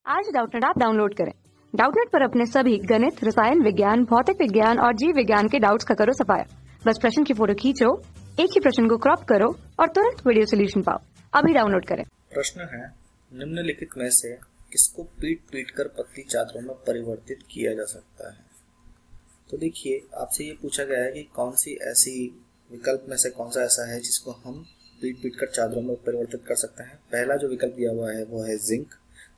आज Doubtnut app download करें। Doubtnut पर अपने सभी गणित, रसायन विज्ञान, भौतिक विज्ञान और जीव विज्ञान के डाउट्स का करो सफाया। बस प्रश्न की फोटो खींचो, एक ही प्रश्न को क्रॉप करो और तुरंत वीडियो सोल्यूशन पाओ। अभी डाउनलोड करें। प्रश्न है, निम्नलिखित में से किसको पीट पीट कर पतली चादरों में परिवर्तित किया जा सकता है। तो देखिए, आपसे ये पूछा गया है कि कौन सी ऐसी विकल्प में से कौन सा ऐसा है जिसको हम पीट पीट कर चादरों में परिवर्तित कर सकते हैं। पहला जो विकल्प दिया हुआ है वो है जिंक,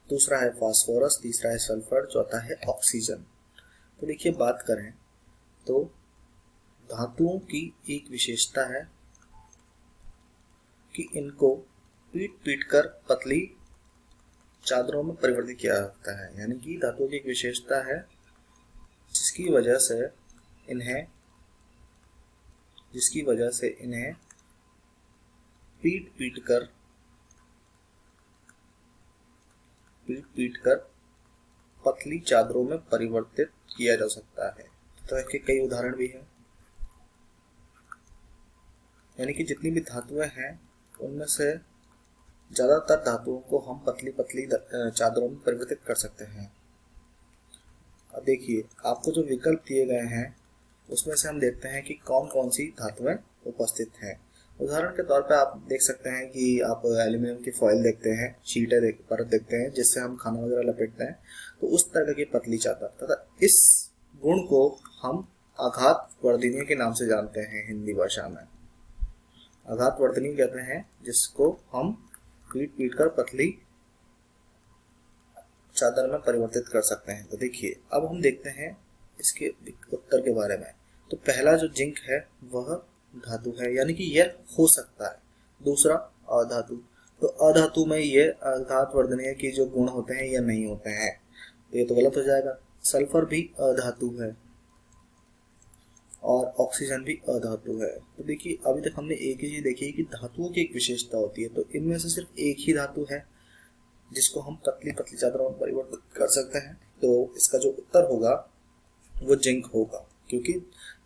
दूसरा है फास्फोरस, तीसरा है सल्फर, चौथा है ऑक्सीजन। तो देखिए, बात करें तो धातुओं की एक विशेषता है कि इनको पीट पीट कर पतली चादरों में परिवर्तित किया जाता है। यानी कि धातुओं की एक विशेषता है जिसकी वजह से इन्हें पीट पीट कर पतली चादरों में परिवर्तित किया जा सकता है। तो इसके कई उदाहरण भी हैं। यानी कि जितनी भी धातुएं हैं उनमें से ज्यादातर धातुओं को हम पतली पतली चादरों में परिवर्तित कर सकते हैं। अब देखिए, आपको जो विकल्प दिए गए हैं उसमें से हम देखते हैं कि कौन कौन सी धातुएं उपस्थित हैं। उदाहरण के तौर पर आप देख सकते हैं कि आप एल्यूमिनियम की फॉइल देखते हैं, शीटें परत देखते हैं जिससे हम खाना वगैरह लपेटते हैं। तो उस तरह की पतली चादर तथा इस गुण को हम आघातवर्धनीय के नाम से जानते हैं। हिंदी भाषा में आघातवर्धनीय कहते हैं जिसको हम पीट पीट कर पतली चादर में परिवर्तित कर सकते हैं। तो देखिए, अब हम देखते हैं इसके उत्तर के बारे में। तो पहला जो जिंक है वह धातु है, यानी कि यह हो सकता है। दूसरा अधातु, तो अधातु में ये आघातवर्धनीय के जो गुण होते हैं ये नहीं होते हैं, तो ये तो गलत हो जाएगा। सल्फर भी अधातु है और ऑक्सीजन भी अधातु है। तो देखिए, अभी तक हमने एक ही चीज देखी कि धातुओं की एक विशेषता होती है, तो इनमें से सिर्फ एक ही धातु है जिसको हम पतली पतली चादरों में परिवर्तित कर सकते हैं। तो इसका जो उत्तर होगा वो जिंक होगा, क्योंकि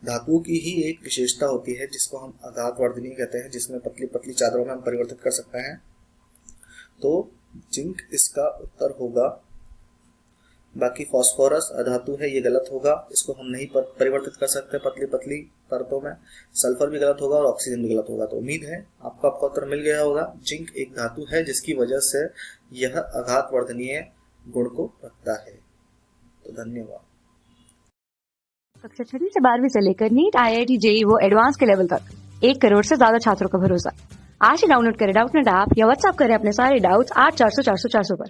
धातुओं की ही एक विशेषता होती है जिसको हम आघातवर्धनीय कहते हैं, जिसमें पतली पतली चादरों में हम परिवर्तित कर सकते हैं। तो जिंक इसका उत्तर होगा। बाकी फास्फोरस अधातु है, ये गलत होगा, इसको हम नहीं परिवर्तित कर सकते पतली पतली परतों में। सल्फर भी गलत होगा और ऑक्सीजन भी गलत होगा। तो उम्मीद है आपको आपका उत्तर मिल गया होगा। जिंक एक धातु है जिसकी वजह से यह आघातवर्धनीय गुण को रखता है। तो धन्यवाद। कक्षा 6 से 12वीं से लेकर नीट, IIT, JEE वो एडवांस के लेवल तक 1 करोड़ से ज्यादा छात्रों का भरोसा। आज ही डाउनलोड करें डाउटनेट ऐप या व्हाट्सएप करें अपने सारे डाउट्स 8400 400 400 पर।